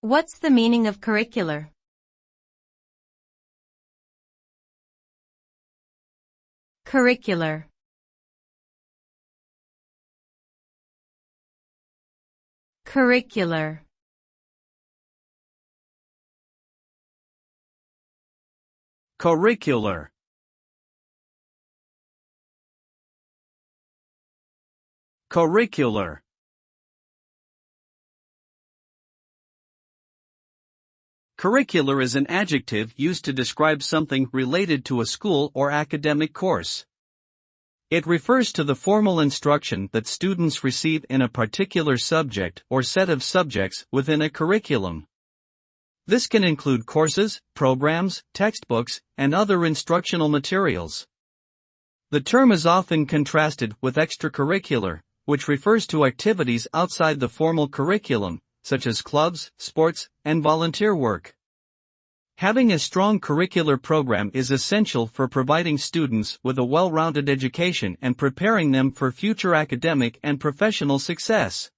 What's the meaning of curricular? Curricular. Curricular. Curricular. Curricular. Curricular is an adjective used to describe something related to a school or academic course. It refers to the formal instruction that students receive in a particular subject or set of subjects within a curriculum. This can include courses, programs, textbooks, and other instructional materials. The term is often contrasted with extracurricular, which refers to activities outside the formal curriculum, such as clubs, sports, and volunteer work. Having a strong curricular program is essential for providing students with a well-rounded education and preparing them for future academic and professional success.